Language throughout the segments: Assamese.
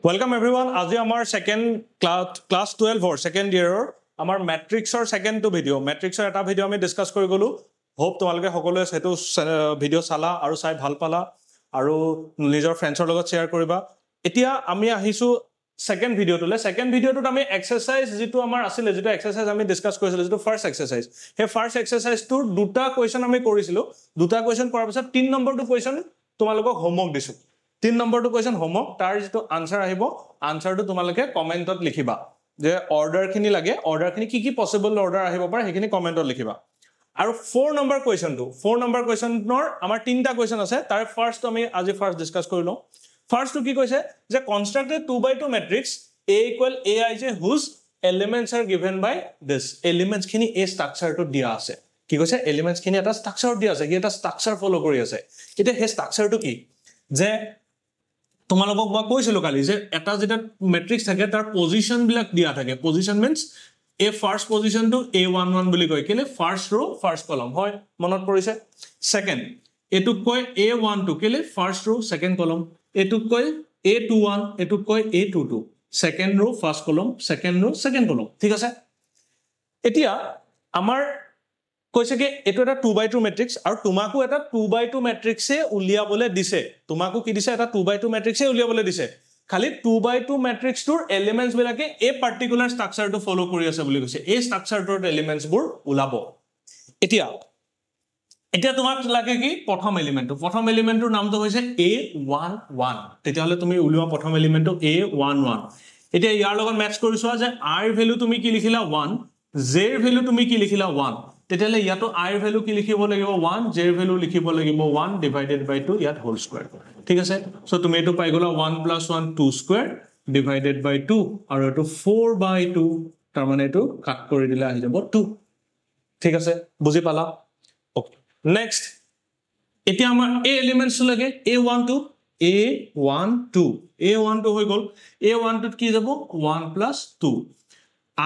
Welcome everyone. Aji amar second class 12 or second year amar matrix or second to video. Matrix or eta video ami discuss kori golu. Hope tomalke hokole setu video sala aru sai bhal pala aru nijor friends or logot share koriba. Etia ami ahisu second video to le second video to ami exercise jitu amar asile jitu exercise ami discuss korisilo jitu first exercise. He first exercise to duta question ami korisilo. Duta question korar pisot 3 number to question tomalok homework disu. 3 number to question homework tar jitu answer ahibo answer to tomalake comment ot likhiba je order khini lage order khini ki possible order ahibo par hekini comment ot likhiba aru 4 number question nor amar 3 ta question ase tar first ami aji first discuss korilo first to ki koise je construct a 2 by 2 matrix a equal aij whose elements are given by this elements khini a structure to dia ase ki koise elements khini eta structure dia ase ki eta structure follow kori ase eta he structure to ki je তোমালোকক মই কৈছিলো কালি যে এটা যেটা ম্যাট্ৰিক্স থাকে তাৰ পজিশন বিলাক দিয়া থাকে position means a first position to a11 বুলি কয় কেলে first row first column হয় মনত পৰিছে second এটু কয় a12 কেলে first row second column এটু কয় a21 এটু কয় a22 second row first column second row second column ঠিক আছে এতিয়া আমাৰ কৈছে কি এটো এটা 2 by 2 matrix আৰু তোমাকো এটা 2 by 2 matrix এ উলিয়াবলে দিছে তোমাকো কি দিছে এটা 2 by 2 matrix এ উলিয়াবলে দিছে খালি 2 by 2 matrix টোৰ এলিমেন্টস বিলাকে এ পাৰ্টিকুলাৰ ষ্ট্ৰাকচাৰ টো ফলো কৰি আছে বুলি কৈছে এই ষ্ট্ৰাকচাৰ টোৰ এলিমেন্টস বোৰ উলাব এতিয়া তোমাক লাগে কি প্ৰথম এলিমেন্টৰ নামটো হৈছে a11 তেতিয়াহলে তুমি উলিওৱা প্ৰথম এলিমেন্টটো a11 এতিয়া ইয়াৰ লগত ম্যাচ কৰিছোৱা যে r ভ্যালু তুমি কি লিখিলা 1 z ভ্যালু তুমি কি লিখিলা 1 তেতিয়ালে ইয়াতো r ভ্যালু কি লিখিব লাগিব 1 j ভ্যালু লিখিব লাগিব 1 ডিভাইডেড বাই 2 ইয়াত হোল স্কয়ার ঠিক আছে সো তুমি এটো পাই গলা 1 + 1 2 স্কয়ার ডিভাইডেড বাই 2 আৰু এটো 4 বাই 2 তাৰ মানে এটো কাট কৰি দিলে আহি যাব 2 ঠিক আছে বুজি পালা ওকে নেক্সট এতিয়া আমাৰ এ এলিমেন্টস লাগে a12 হৈ গল a12 কি যাব 1 + 2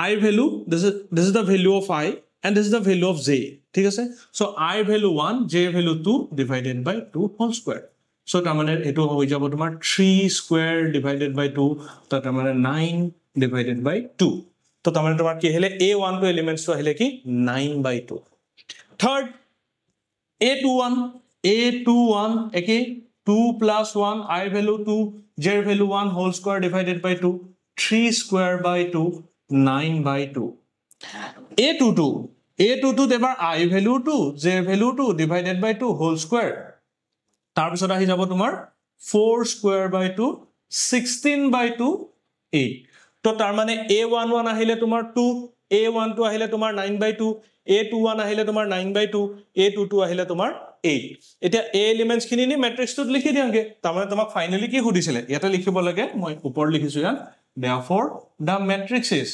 I value this is the value of I and this is the value of j ঠিক আছে so I value 1 j value 2 divided by 2 whole square so তাৰ মানে এটো হৈ যাব তোমাৰ 3 square divided by 2 তাৰ মানে 9 divided by 2 তো তাৰ মানে তোমাৰ কি hele a12 elements to আহিলে কি 9 by 2 third a21 একে 2 + 1 I value 2 j value 1 whole square divided by 2 3 square by 2 9 by 2 a22 এবাৰ I value 2 j value 2 divided by 2 whole square তাৰ পিছত আহি যাব তোমাৰ 4 square by 2 16 by 2 8 তো তাৰ মানে a11 আহিলে তোমাৰ 2 a12 আহিলে তোমাৰ 9 by 2 a21 আহিলে তোমাৰ 9 by 2 a22 আহিলে তোমাৰ 8 এটা a এলিমেন্টস খিনি নি ম্যাট্ৰিক্স টোত লিখি দিয়াগে তাৰ মানে তোমাক ফাইনালি কি সুধিছিলে ইয়াতে লিখিব লাগে মই ওপৰ লিখিছো ইয়াত therefore the matrix is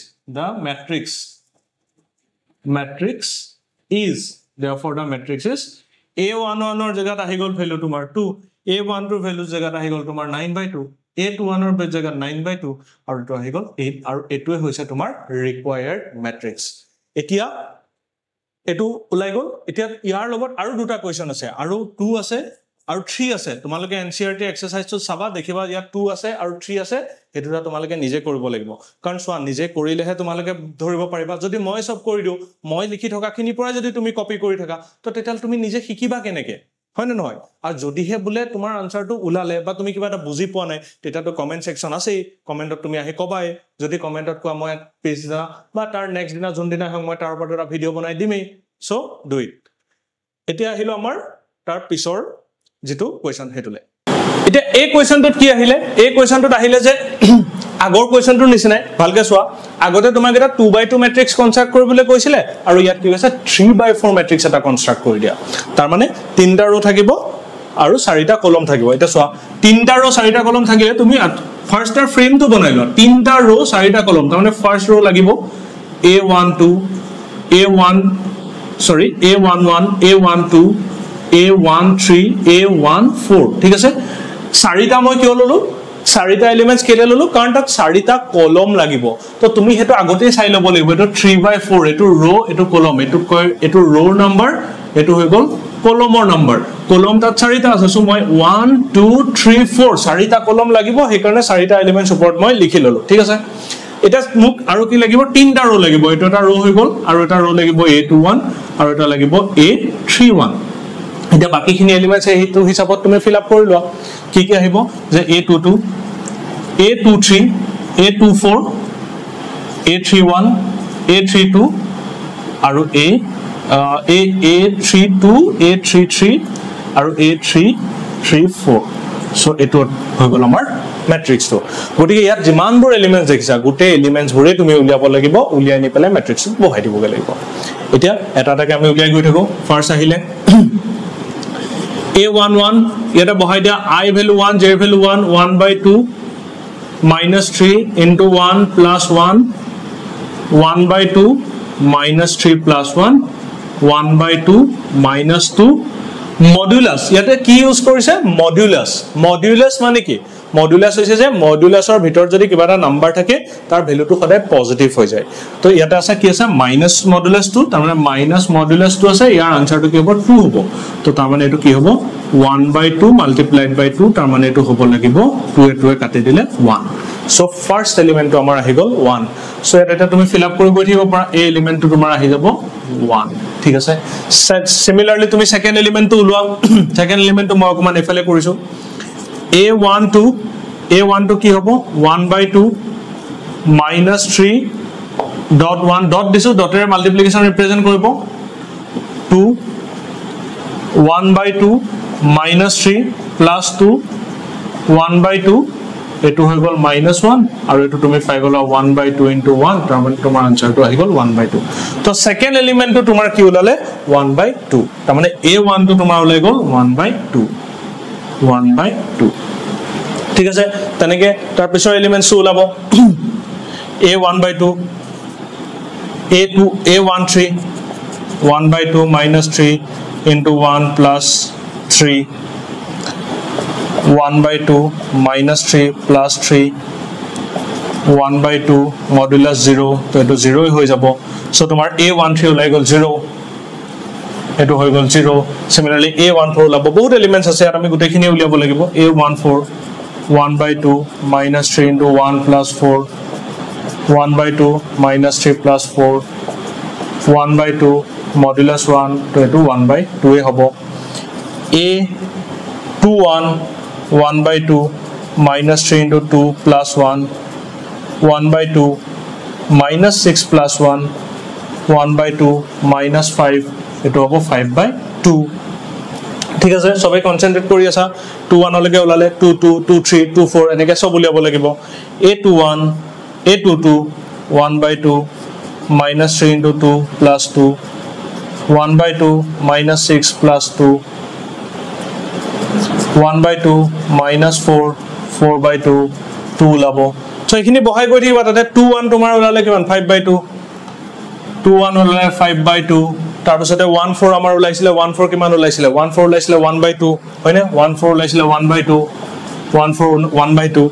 therefore the matrix is a11 or জায়গাত আহি গল ভ্যালু তোমাৰ 2 a12 ভ্যালু জায়গাত আহি গল তোমাৰ 9 by 2 a21 ৰ জায়গাত 9 by 2 আৰু এটো আহি গল 8 আৰু এটোৱে হৈছে তোমাৰ required matrix এতিয়া এটো উলাই গল এতিয়া ইয়াৰ লগত আৰু দুটা কোৱেশ্চন আছে আৰু 2 আছে আৰু 3 আছে তোমালোকে এনসিআৰটি এক্সাৰসাইজ তো চাবা দেখিবা ইয়া 2 আছে আৰু 3 আছে হেতুটা তোমালোকে নিজে কৰিব লাগিব কাৰণ সোৱা নিজে কৰিলেহে তোমালোকে ধৰিব পাৰিবা যদি মই সব কৰি দিও মই লিখি থকা খিনি পৰা যদি তুমি কপি কৰি থাকা তো তেতাল তুমি নিজে শিকিবা কেনেকে হয় না নহয় আৰু যদিহে বুলে তোমাৰ আনসাৰটো উলালে বা তুমি কিবা এটা বুজি পোৱা নাই তেতাটো কমেন্ট সেকশন আছে কমেন্টত তুমি আহি কবাই যদি কমেন্টত কোৱা মই পেজ দিনা বা তাৰ নেক্সট দিনা যোন দিনা হয় মই তাৰ ওপৰত এটা ভিডিও বনাই দিমেই সো ডু ইট এতিয়া আহিলো আমাৰ তাৰ পিছৰ যেটো কোৱেশ্চন হেতুলে এটা এই কোৱেশ্চনটোত কি আহিলে এই কোৱেশ্চনটোত আহিলে যে আগৰ কোৱেশ্চনটোৰ নিচিনাই ভালকে চোৱা আগতে তোমাক এটা 2 by 2 ম্যাট্ৰিক্স কনস্ট্ৰাক্ট কৰিবলৈ কৈছিলে আৰু ইয়াত কি হৈছে 3 by 4 ম্যাট্ৰিক্স এটা কনস্ট্ৰাক্ট কৰি দিয়া তাৰ মানে 3টা ৰো থাকিব আৰু 4টা কলম থাকিব এটা চোৱা 3টা ৰো 4টা কলম থাকিলে তুমি ফাৰ্স্টাৰ ফ্ৰেমটো বনাই লোৱা 3টা ৰো 4টা কলম তাৰ মানে ফাৰ্স্ট ৰো লাগিব a12 a11 a12 a13 a14 ঠিক আছে 4টা মই কি ললো 4টা এলিমেন্টস কেলে ললো কাৰণ তাক 4টা কলম লাগিব তো তুমি হেতু আগতেই চাই লব লাগিব এটো 3/4 এটো ৰো এটো কলম এটো ৰো নাম্বাৰ এটো হৈ গল কলমৰ নাম্বাৰ কলম তাত চাৰিটা আছে সো মই 1 2 3 4 চাৰিটা কলম লাগিব সেই কাৰণে চাৰিটা এলিমেন্টস ওপৰত মই লিখি ললো ঠিক আছে এটা মোক আৰু কি লাগিব তিনটা ৰো লাগিব এটো এটা ৰো হৈ গল আৰু এটা ৰো লাগিব a21 আৰু এটা লাগিব a31 এটা বাকিখিনি এলিমেন্টস এইটো হিচাপত তুমি ফিল আপ কৰি লোৱা কি কি আহিব যে a22 a23 a24 a31 a32 আৰু a32 a33 আৰু a334 সো এটো হৈ গল আমাৰ ম্যাট্ৰিক্স তো গটিকে ইয়াত যিমানবোৰ এলিমেন্টস দেখিছা গুটে এলিমেন্টস বুৰে তুমি উলিয়াব লাগিব উলিয়াই নি পেলাই ম্যাট্ৰিক্সত বহাই দিবগে লাগিব এতিয়া এটা এটাকে আমি উলিয়াই গৈ থাকো ফাৰ্স্ট আহিলে a11 ইয়াতে বহাই দিয়া I value 1 j value 1 1/2 -3 into 1 plus 1 1/2 -3 plus 1 1/2 -2 modulus ইয়াতে কি ইউজ কৰিছে modulus মানে কি modulus হৈছে যে moduluসৰ ভিতৰত যদি কিবা এটা নাম্বাৰ থাকে তাৰ ভ্যালুটো সদায় পজিটিভ হৈ যায় তো ইয়াতে আছে কি আছে মাইনাস মডুলাস 2 তাৰ মানে মাইনাস মডুলাস 2 আছে ইয়াৰ আনসাৰটো কি হ'ব 2 হ'ব তো তাৰ মানে এটো কি হ'ব 1/2 multiplied by 2 তাৰ মানে এটো হ'ব লাগিব 2 এ কাটি দিলে 1 সো ফার্স্ট এলিমেন্টটো আমাৰ আহি গল 1 সো এটা তুমি ফিল আপ কৰি গৈ থাকিব পাৰা এই এলিমেন্টটো তোমাৰ আহি যাব 1 ঠিক আছে সিমিলাৰলি তুমি সেকেন্ড এলিমেন্টটো উলোৱা সেকেন্ড এলিমেন্টটো মই অকমান এফালে কৰিছো a12 কি হ'ব 1/2 -3 dot 1 dot দিছো ডটেৰ মাল্টিপ্লিকেশন ৰিপ্ৰেজেন্ট কৰিব 2 1/2 -3 plus 2 1/2 এটো হৈ গল -1 আৰু এটো তুমি পাই গলা 1/2 into 1 তাৰ মানে তোমাৰ আনসাৰটো আহি গল 1/2 তো সেকেন্ড এলিমেন্টটো তোমাৰ কি ওলালে 1/2 তাৰ মানে a1 টো তোমাৰ ওলাই গল 1/2 ঠিক আছে তেনেকে তাৰ পিছৰ এলিমেন্টস ওলাব a1/2 a2 a13 1/2 -3 into 1 plus 3 1/2 -3 plus 3 1/2 modulus 0 তো এটো 0 হৈ যাব সো তোমাৰ a13 ওলাই গল 0 এটো হৈ গল 0 সিমিলাৰলি a14 ওলাব বহুত এলিমেন্টস আছে আৰু আমি গুটেখিনি উলিয়াব লাগিব a14 1/2 -3 into 1 plus 4 1/2 -3 plus 4 1/2 modulus 1 to 1/2 এ হ'ব a21 1/2 -3 into 2 plus 1 1/2 -6 plus 1 1/2 -5 এটো হ'ব 5/2 ঠিক আছে সবাই কনসেন্ট্রেট কৰি আছা 21 লগে ওলালে 22 23 24 এনেকে সব উলিয়াব লাগিব a21 a22 1/2 -3 into 2 plus 2 1/2 -6 plus 2 1/2 -4 4/2 2 ওলাব সো এখিনি বহাই গৈ থাকিবা তাতে 21 তোমাৰ ওলালে কিমান 5/2 21 ওলালে 5/2 তাৰ পিছতে 14 আমাৰ ওলাইছিলে 14 কিমান ওলাইছিলে 14 ওলাইছিলে 1/2 হয়নে 14 ওলাইছিলে 1/2 14 1/2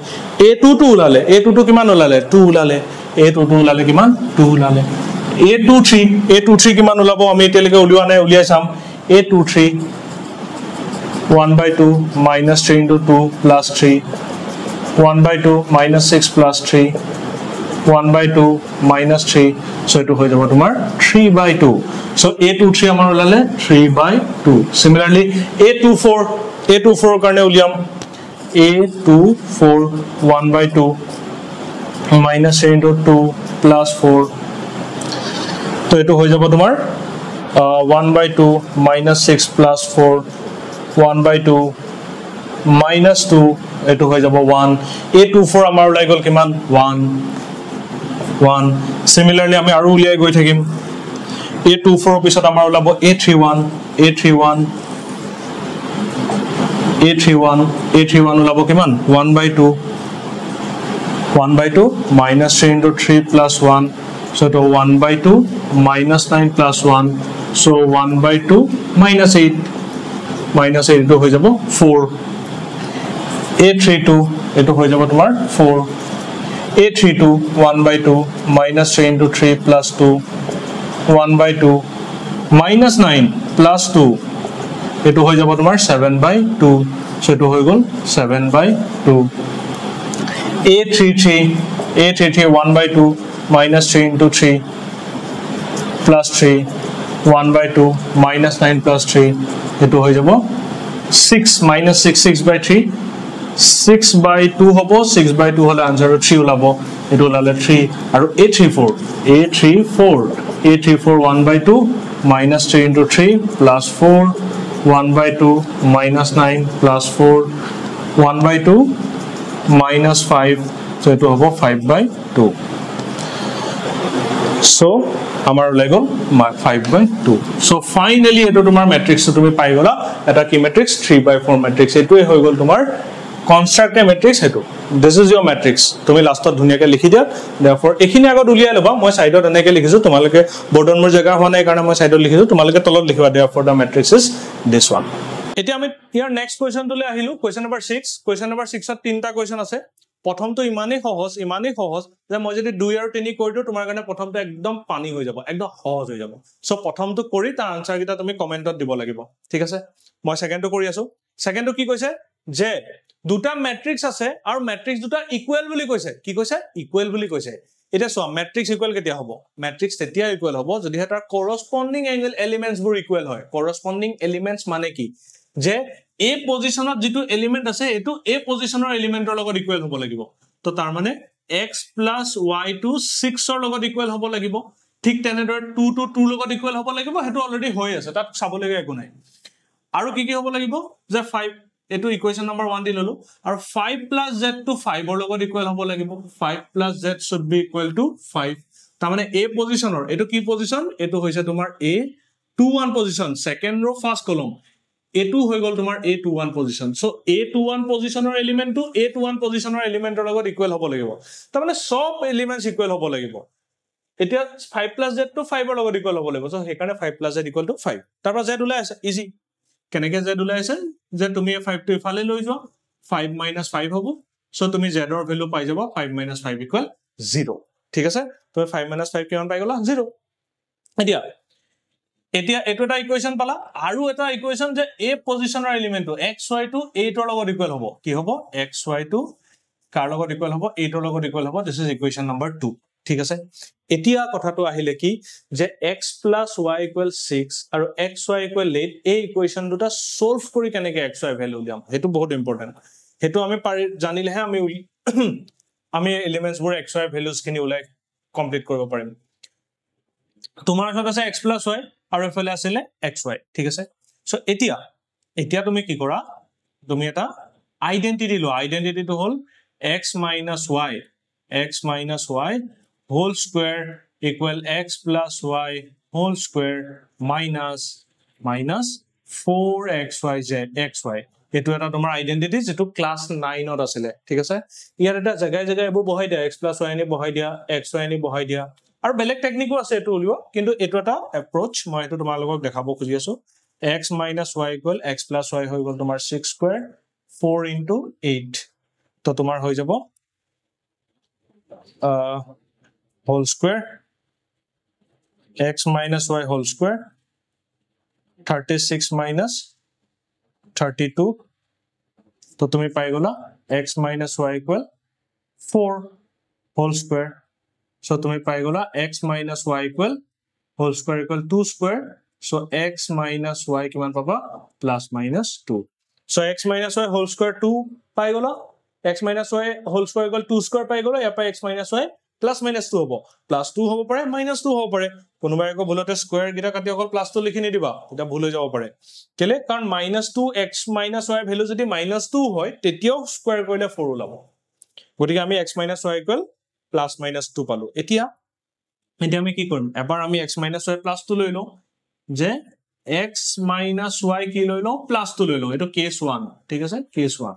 a22 ওলালে a22 কিমান ওলালে 2 ওলালে a22 ওলালে কিমান 2 ওলালে a23 কিমান ওলাব আমি এতিয়ালৈকে উলিওৱা নাই উলিয়াই চাম a23 1/2 -3 into 2 plus 3 1/2 -6 plus 3 1/2 -3 so eto hoy jabo tomar 3/2 so a23 amar ulale 3/2 similarly a24 karone uliam a24 1/2 -3 into 2 plus 4 so eto hoy jabo tomar 1/2 -6 plus 4 1/2 -2 eto hoy jabo 1 a24 amar ulai gol kiman 1 similarly আমি আৰু উলিয়াই গৈ থাকিম a24 পিছত আমাৰ ওলাব a31 ওলাব কিমান 1/2 -3 into 3 plus 1 so to 1/2 -9 plus 1 so 1/2 -8 to হৈ যাব 4 a32 এটো হৈ যাব তোমাৰ 4 a32 1/2 -3 into 3 plus 2 1/2 -9 plus 2 এটো হৈ যাব তোমাৰ 7/2 সো এটো হৈ গল 7/2 a33 1/2 minus 3 into 3 plus 3 1/2 minus 9 plus 3 এটো হৈ যাব 6 minus 6/3 6/2 হব 6/2 হলে আনসার 3 ওলাব এটো ওলালে 3 আৰু a34 1/2 minus 3 into 3 plus 4 1/2 minus 9 plus 4 1/2 minus 5 so eto hobo 5/2 so amar lego 5/2 so finally eto tomar matrix tumi pai gola eta ki matrix 3/4 matrix eto hoy gol tomar construct a matrix eto this is your matrix tumi last dhunia ke likhi dia therefore ekhini agot uliya loba moi side ot enake likhisu tumaleke boardon mor jaga hona ei karone moi side ot likhisu tumaleke tolot likhiba therefore the matrix is this one এতিয়া আমি ইয়াৰ নেক্সট কোৱেশ্চন তুলে আহিলো কোৱেশ্চন নম্বৰ 6 ত তিনটা কোৱেশ্চন আছে প্ৰথমটো ইমানেই সহজ যে মই যদি 2 আৰু 3 কৰি দিও তোমাৰ কাৰণে প্ৰথমটো একদম পানী হৈ যাব একদম সহজ হৈ যাব সো প্ৰথমটো কৰি তাৰ আনসাৰ কিটা তুমি কমেন্টত দিব লাগিব ঠিক আছে মই সেকেন্ডটো কৰি আছো সেকেন্ডটো কি কৈছে যে দুটা ম্যাট্ৰিক্স আছে আৰু ম্যাট্ৰিক্স দুটা ইকুৱেল বুলি কৈছে কি কৈছে ইকুৱেল বুলি কৈছে এটা সো ম্যাট্ৰিক্স ইকুৱেল কেতিয়া হ'ব ম্যাট্ৰিক্স তেতিয়া ইকুৱেল হ'ব যদি তাৰ কৰসপন্ডিং এলিমেন্টস বোৰ ইকুৱেল হয় করসপন্ডিং এলিমেন্টস মানে কি যে a পজিশনত যেটো এলিমেন্ট আছে এটো a পজিশনৰ এলিমেন্টৰ লগত ইকুৱেল হ'ব লাগিব তো তাৰ মানে x + y to 6 ৰ লগত ইকুৱেল হ'ব লাগিব ঠিক তেনেদৰে 2 to 2 লগত ইকুৱেল হ'ব লাগিব হেতু অলৰেডি হৈ আছে তাত চাবলগীয়া একো নাই আৰু কি হ'ব লাগিব যে 5 এটো ইকুৱেশন নম্বৰ 1 দি ললো আৰু 5 + z to 5 ৰ লগত ইকুৱেল হ'ব লাগিব 5 + z should be equal to 5 তাৰ মানে a পজিশনৰ এটো কি পজিশন এটো হৈছে তোমাৰ a 2 1 পজিশন সেকেন্ড ৰ ফাৰ্স্ট কলম a2 হৈ গল তোমাৰ a21 পজিশন সো a21 পজিশনৰ এলিমেন্ট টু a21 পজিশনৰ এলিমেন্টৰ লগত ইকুৱেল হ'ব লাগিব তাৰ মানে সব এলিমেন্টস ইকুৱেল হ'ব লাগিব এতিয়া 5 + z to 5 ৰ লগত ইকুৱেল হ'ব লাগিব সো হেকাৰণে 5 + z = 5 তাৰ পৰা z ওলাই আছে ইজি কেনেকে z ওলাই আছে যে তুমি 5 টো ইফালে লৈ যোৱা 5 - 5 হ'ব সো তুমি z ৰ ভ্যালু পাই যাবা 5 - 5 = 0 ঠিক আছে তুমি 5 - 5 কিমান পাই গলা 0 এতিয়া এটো এটা ইকুৱেশন পালা আৰু এটা ইকুৱেশন যে a পজিশনৰ এলিমেন্ট xy to 8 ৰ লগত ইকুৱেল হ'ব কি হ'ব xy to কাৰ লগত ইকুৱেল হ'ব 8 ৰ লগত ইকুৱেল হ'ব দিস ইজ ইকুৱেশন নম্বৰ 2 ঠিক আছে এতিয়া কথাটো আহিলে কি যে x + y = 6 আৰু xy = 8 এই ইকুৱেশন দুটা সলভ কৰি কেনেকে xy ভ্যালু উলিয়াম হেতু বহুত ইম্পৰ্টেন্ট হেতু আমি জানিলেহে আমি এলিমেন্টস বোৰ xy ভ্যালুজ খিনি উলাই কমপ্লিট কৰিব পাৰিম তোমাৰ হাতত আছে x + y আৰু এফালে আছিল xy ঠিক আছে সো এতিয়া তুমি কি কৰা তুমি এটা আইডেন্টিটি লো আইডেন্টিটিটো হল x - y whole square equal x + y whole square minus 4xy এটো এটা তোমাৰ আইডেন্টিটি যেটো ক্লাস 9 ত আছিল ঠিক আছে ইয়াৰ এটা জায়গায় এবোৰ বহাই দিয়া x + y নি বহাই দিয়া xy নি বহাই দিয়া আৰু বেলেগ টেকনিকো আছে এটো উলিও কিন্তু এটো এটা এপ্ৰোচ মই এটো তোমালোকক দেখাব খুজি আছো x - y = x + y হৈ গল তোমাৰ 6 স্কয়াৰ 4 into 8 তো তোমাৰ হৈ যাব whole square x minus y whole square 36 minus 32 তো তুমি পাই গলা x minus y equal 4 whole square so তুমি পাই গলা x minus y equal whole square equal 2 square so x minus y কিমান পাবা plus minus 2 so x minus y whole square 2 পাই গলা x minus y whole square equal 2 square পাই গলা ইয়াৰ পৰা x minus y plus minus 2 হ'ব plus 2 হ'ব পাৰে minus 2 হ'ব পাৰে কোনোবাই আকৌ ভুলতে স্কয়াৰ গিটা কাটি অকল plus 2 লিখি নিদিবা এটা ভুল হৈ যাব পাৰে কেলে কাৰণ minus 2 x minus y value যদি minus 2 হয় তেতিয়াও স্কয়াৰ কৰিলে 4 ওলাব গতিকে আমি x minus y equal plus minus 2 পালো এতিয়া আমি কি কৰিম এবাৰ আমি x minus y plus 2 লৈ লও যে x minus y কি লৈ লও plus 2 লৈ লও এটো case 1 ঠিক আছে case 1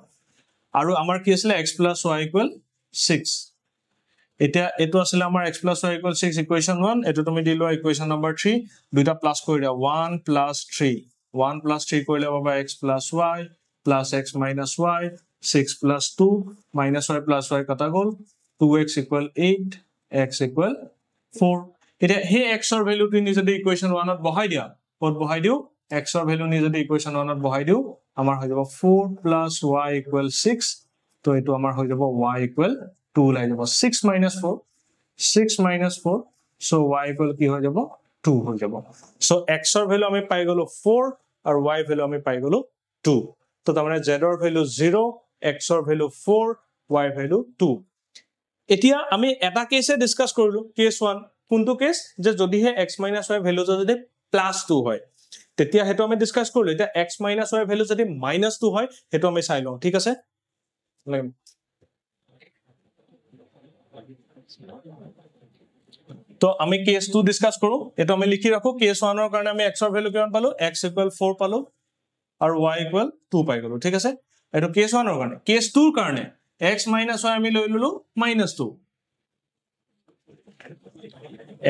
আৰু আমাৰ কি আছিল x plus y equal 6 এটা এটো আছিল আমাৰ x plus y equal 6 equation 1 এটো তুমি দিলো equation number 3 দুইটা প্লাস কৰি দিয়া 1 plus 3 কৰিলে পাবা x plus y plus x minus y 6 plus 2 minus y plus y কাটা গল 2x equal 8 x equal 4 এটা হে x ৰ ভ্যালু তুমি যদি equation 1 ত বহাই দিয়া কত বহাই দিও x ৰ ভ্যালু নি যদি ইকুৱেশ্যন 1 ত বহাই দিও আমাৰ হৈ যাব 4 + y = 6 তো এটো আমাৰ হৈ যাব y = 2 লাই যাব 6 - 4 6 - 4 so y = কি হৈ যাব 2 হৈ যাব so x ৰ ভ্যালু আমি পাই গলো 4 আৰু y ভ্যালু আমি পাই গলো 2 তো তাৰমানে z ৰ ভ্যালু 0 x ৰ ভ্যালু 4 y ভ্যালু 2 এতিয়া আমি এটা কেসে ডিসকাস কৰিলো কেস 1 কোনটো কেস যে যদিহে x - y ভ্যালু যদি +2 হয় তেতিয়া হেতু আমি ডিসকাস কৰিলো এটা x - y ভ্যালু যদি -2 হয় হেতু আমি চাই লও ঠিক আছে তো আমি কেস 2 ডিসকাস কৰো এটো আমি লিখি ৰাখো কেস 1 ৰ কাৰণে আমি x ৰ ভ্যালু কিমান পালো x = 4 পালো আৰু y = 2 পাই গলো ঠিক আছে এটো কেস 1 ৰ কাৰণে কেস 2 ৰ কাৰণে x - y আমি লৈ ললো -2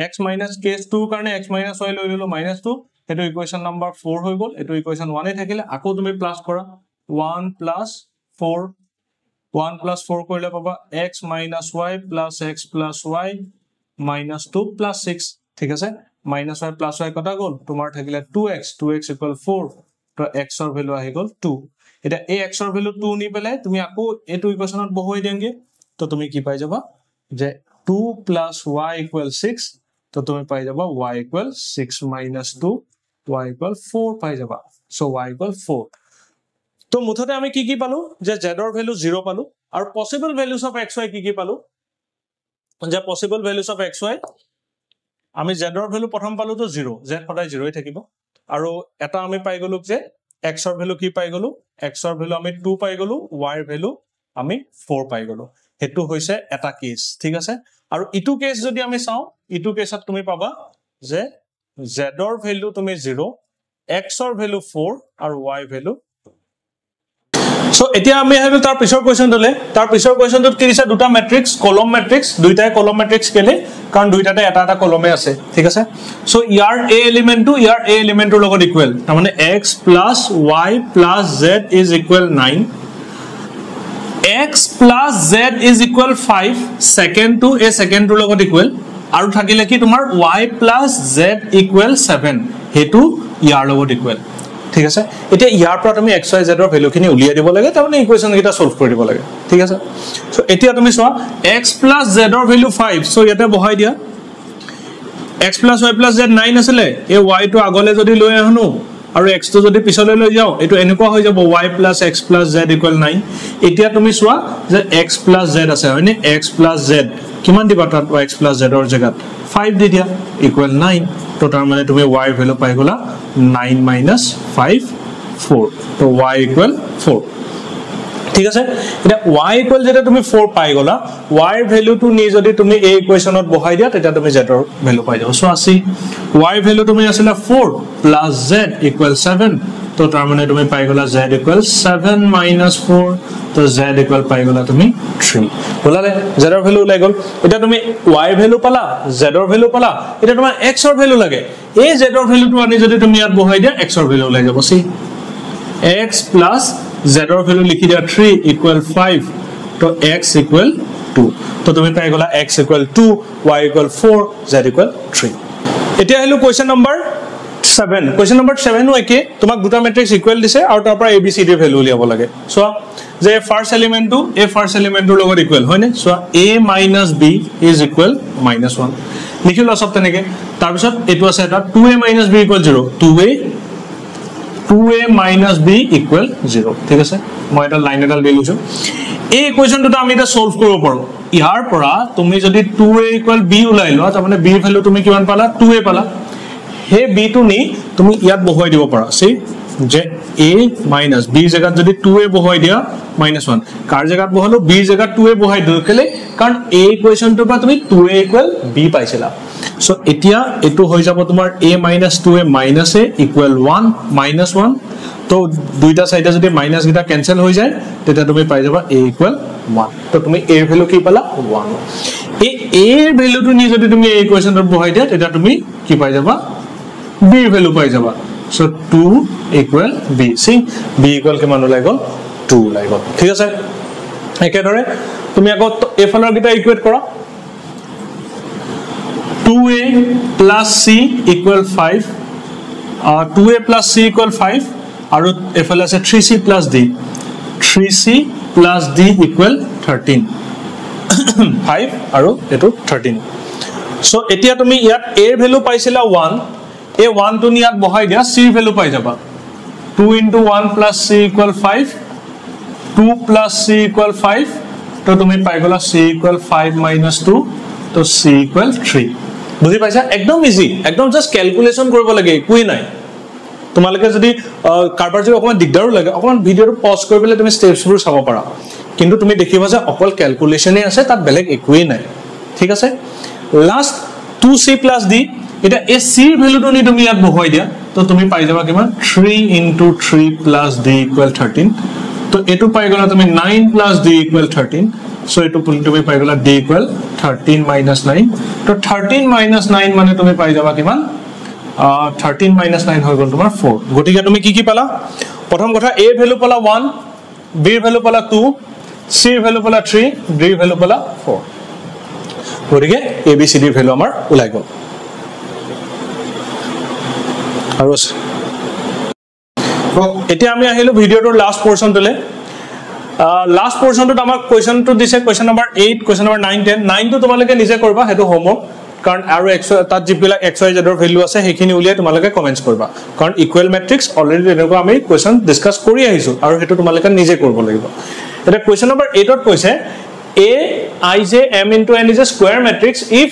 x - কেস 2 ৰ কাৰণে x - y লৈ ললো -2 এটো ইকুৱেশ্যন নম্বৰ 4 হৈ গল এটো ইকুৱেশ্যন 1 এ থাকিলে আকৌ তুমি প্লাস কৰা 1 + 4 1 + 4 কৰিলে পাবা x - y + x + y -2 + 6 ঠিক আছে -y + y কটা গল তোমাৰ থাকিলে 2x = 4 তো x ৰ ভ্যালু আহি গল 2 এটা এই x ৰ ভ্যালু 2 নি পেলাই তুমি আকৌ এটো ইকুৱেশ্যনত বহাই দিয়াঙ্গে তো তুমি কি পাই যাবা যে 2 + y = 6 তো তুমি পাই যাবা y = 6 - 2 y = 4 পাই যাবা সো y = 4 তো মুঠতে আমি কি পালো যে z ৰ ভ্যালু 0 পালো আৰু পসিবল ভ্যালুজ অফ xy কি পালো যে পসিবল ভ্যালুজ অফ xy আমি z ৰ ভ্যালু প্ৰথম পালো তো 0 z সদায় 0 থাকিব আৰু এটা আমি পাই গলো যে x ৰ ভ্যালু কি পাই গলো x ৰ ভ্যালু আমি 2 পাই গলো y ৰ ভ্যালু আমি 4 পাই গলো হেতু হৈছে এটা কেস ঠিক আছে আৰু ইটো কেস যদি আমি চাও ইটো কেসত তুমি পাবা যে z ৰ ভ্যালু তুমি 0 x ৰ ভ্যালু 4 আৰু y ভ্যালু সো এতিয়া আমি আহিলো তাৰ পিছৰ কোৱেশ্চনটোত কি দিছে দুটা ম্যাট্ৰিক্স কলম ম্যাট্ৰিক্স দুইটাই কলম ম্যাট্ৰিক্স কেলে কাৰণ দুইটাতে এটা এটা কলমে আছে ঠিক আছে সো ইয়াৰ a এলিমেন্টৰ লগত ইকুৱেল তাৰ মানে x + y + z = 9 x + z = 5 second two a সেকেন্ডৰ লগত ইকুৱেল আৰু থাকিলে কি তোমাৰ y + z = 7 হেতু ইয়াৰ লগত ইকুৱেল ঠিক আছে এতিয়া ইয়াৰ পৰা তুমি x y z ৰ ভ্যালু খিনি উলিয়াই দিব লাগে তাৰ মানে ইকুৱেশ্যন কিটা সলভ কৰি দিব লাগে ঠিক আছে সো এতিয়া তুমি চোৱা x + z ৰ ভ্যালু 5 সো ইয়াতে বহাই দিয়া x + y + z 9 আছিল এই y টো আগলে যদি লৈ আহনো আৰু x টো যদি পিছলৈ লৈ যাও এটো এনেকুৱা হৈ যাব y + x + z = 9 এতিয়া তুমি চোৱা যে x + z আছে হয়নে x + z কিমান দিবা তাত x + z ৰ জায়গাত 5 দি দিয়া = 9 তো তাৰ মানে তুমি y ৰ ভ্যালু পাই গলা 9 - 5 4 তো y = 4 ঠিক আছে এটা y = যেটা তুমি 4 পাই গলা y ৰ ভ্যালুটো নি যদি তুমি এই ইকুৱেশ্যনত বহাই দিয়া তেতিয়া তুমি z ৰ ভ্যালু পাই যাবা সো আসি y ৰ ভ্যালু তুমি আছিল 4 + z = 7 তো তাৰ মানে তুমি পাই গলা z = 7 - 4 তো z = পাই গলা তুমি 3 বলালে z ৰ ভ্যালু ওলাই গল এটা তুমি y ৰ ভ্যালু পালা z ৰ ভ্যালু পালা এটা তোমাৰ x ৰ ভ্যালু লাগে এই z ৰ ভ্যালুটো আনি যদি তুমি ইয়াত বহাই দিয়া x ৰ ভ্যালু ওলাই যাব সি x + z ৰ ভ্যালু লিখি দিয়া 3 = 5 তো x = 2 তো তুমি পাই গলা x = 2 y = 4 z = 3 এতিয়া হলো কোৱেশ্চন নম্বৰ 7 কোৱেশ্চন নম্বৰ 7 ও একে তোমাক দুটা ম্যাট্ৰিক্স ইকুৱেল দিছে আৰু তাৰ পৰা abcd ভ্যালু উলিয়াব লাগে সো যে ফাৰ্স্ট এলিমেন্টৰ লগত ইকুৱেল হয়নে সো a - b = -1 লিখিলো সব তেনেকে তাৰ পিছত এটো আছে এটা 2a - b = 0 2a - b = 0 ঠিক আছে মই এটা লাইন এডাল দি লৈছো এই ইকুৱেশ্যনটো আমি এটা সলভ কৰিব পাৰো ইয়াৰ পৰা তুমি যদি 2a = b উলাই লোৱা তাৰ মানে b ৰ ভ্যালু তুমি কিমান পালা 2a পালা হে b টো নি তুমি ইয়াত বহাই দিব পাৰা সি যে a - b জায়গাত যদি 2a বহাই দিয়া -1 কাৰ জায়গাত বহালো b জায়গাত 2a বহাই দিও কেলে কাৰণ এই ইকুৱেশ্যনটোৰ পৰা তুমি 2a = b পাইছিলা সো এতিয়া এটো হৈ যাব তোমাৰ a - 2a - a = 1 -1 তো দুইটা সাইডে যদি মাইনাস গিটা ক্যান্সেল হৈ যায় তেতিয়া তুমি পাই যাবা a = 1 তো তুমি a এর ভ্যালু কি পালা 1 এই a এর ভ্যালুটো নি যদি তুমি এই ইকুয়েশনত বহাই দিয়া তেতিয়া তুমি কি পাই যাবা b এর ভ্যালু পাই যাবা সো 2 = b সি b = কিমান ওলাই গল 2 ওলাই গল ঠিক আছে একেদৰে তুমি আকৌ এফালৰ গিটা ইকুৱেট কৰা 2a + c = 5 2a plus c equal 5 আৰু এফালে আছে 3c plus d 3c plus d equal 13 5 আৰু এটো 13 সো এতিয়া তুমি ইয়াত a এর ভ্যালু পাইছিলা 1 a 1 টো নিয়াত বহাই দিয়া c এর ভ্যালু পাই যাবা 2 into 1 plus c equal 5 2 plus c equal 5 তো তুমি পাই গলা c equal 5 minus 2 তো c equal 3 বুঝি পাইছা একদম ইজি একদম জাস্ট ক্যালকুলেশন কৰিব লাগে কুই নাই তোমালকে যদি কাৰবাৰ যদি অকমান দিগদাৰো লাগে অকমান ভিডিওটো পজ কৰি পেলে তুমি স্টেপছবোৰ চাব পাৰা কিন্তু তুমি দেখিবা যে অকল ক্যালকুলেশনই আছে তাত বেলেগ একোই নাই ঠিক আছে লাস্ট 2c plus d এটা a c এর ভ্যালুটো নি তুমি ইয়াত বহাই দিয়া তো তুমি পাই যাবা কিমান 3 into 3 plus d equal 13 তো এটো পাই গলা তুমি 9 plus d equal 13 so এটো তুমি পাই গলা d equal 13 minus 9 তো 13 minus 9 মানে তুমি পাই যাবা কিমান 13 minus 9 হৈ গল তোমাৰ 4 গটিকে তুমি কি পালা প্ৰথম কথা a এর ভ্যালু পালা 1 b এর ভ্যালু পালা 2 c এর ভ্যালু পালা 3 d এর ভ্যালু পালা 4 গটিকে a b c d এর ভ্যালু আমাৰ ওলাই গল আৰু এতিয়া আমি আহিলো ভিডিওটোৰ লাস্ট পোৰশনটোলে লাস্ট পোৰশনটোত আমাক কোৱেশ্চনটো দিছে কোৱেশ্চন নম্বৰ 8 কোৱেশ্চন নম্বৰ 9 10 9 টো তোমালোকে নিজে কৰবা হেতু হোমৱৰ্ক কাৰণ আৰু তাত জিপিলা xy z ৰ ভ্যালু আছে হেখিনি উলিয়াই তোমালোকে কমেন্টস কৰবা কাৰণ ইকুৱেল ম্যাট্ৰিক্স অলৰেডি এনেকুৱা আমি কোৱেশ্চন ডিসকাস কৰি আহিছো আৰু হেতু তোমালোকে নিজে কৰিব লাগিব এটা কোৱেশ্চন নম্বৰ 8 ত কৈছে a ij m into n is a square matrix if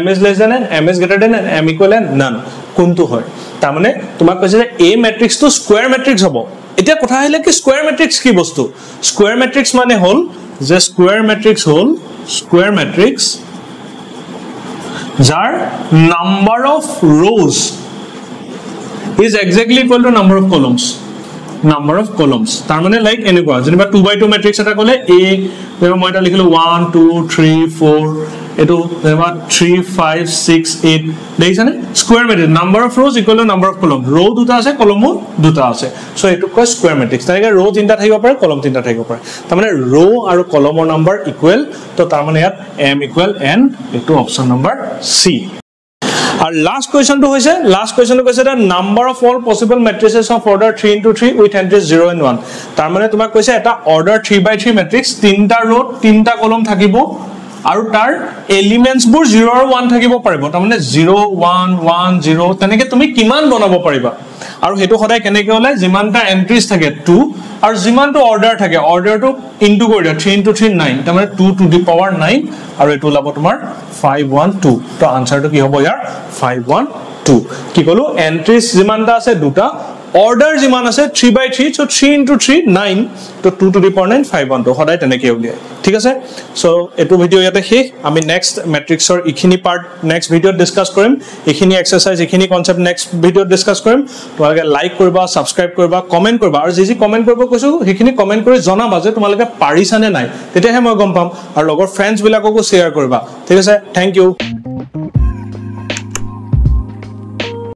m is less than n m is greater than n m equal n none কোনটো হয় তাৰ মানে তোমাক কৈছে যে a matrix to square matrix হ'ব এতিয়া কথা আহিলে কি square matrix কি বস্তু square matrix মানে হল যে square matrix hall square matrix jar number of rows is exactly equal to number of columns তাৰ মানে লাইক এনেকুৱা যেনিবা 2 by 2 matrix এটা কলে a যেনিবা মই এটা লিখিলো 1 2 3 4 এটো যেনিবা 3 5 6 8 দেখিছানে square matrix number of rows equal to number of columns row দুটা আছে কলমো দুটা আছে সো এটো কয় স্কয়াৰ মেট্ৰিক্স তাইকে row তিনটা থাকিব পাৰে কলম তিনটা থাকিব পাৰে তাৰ মানে row আৰু কলমৰ নাম্বাৰ ইকুৱেল তো তাৰ মানে ইয়াত m equal n এটো option number c And last question to hoise the number of all possible matrices of order 3 into 3 with entries 0 and 1 tar mane tomak koise eta order 3 by 3 matrix tinta row tinta column thakibo aru tar elements bur 0 or 1 thakibo paribo tar mane 0 1 1 0 teneke tumi kiman banabo pariba aru hetu khoday keneke hole jimanta entries thake 2 aru jimanto order thake order to into kori 3 into 3 9 tar mane 2 to the power 9 aru etu labo tomar 512 to answer to ki hobo yar 512 ki kolu entries jimanta ase duta order jiman ase 3 by 3 so 3 into 3 9 to 2 to the power 9 512 hoday teneke uliya ঠিক আছে সো এটো ভিডিও ইয়াতে শেষ আমি নেক্সট ম্যাট্ৰিক্সৰ ইখিনি পাৰ্ট নেক্সট ভিডিওত ডিসকাস কৰিম ইখিনি এক্সাৰসাইজ ইখিনি কনসেপ্ট নেক্সট ভিডিওত ডিসকাস কৰিম তোমালোকে লাইক কৰিবা সাবস্ক্ৰাইব কৰিবা কমেন্ট কৰিবা আৰু যি কমেন্ট কৰিব কৈছো ইখিনি কমেন্ট কৰি জনাবা যে তোমালোকে পাৰিছানে নাই তেতিয়াহে মই গম পাম আৰু লগৰ ফ্ৰেন্ডছ বিলাককো শেয়াৰ কৰিবা ঠিক আছে থ্যাংক ইউ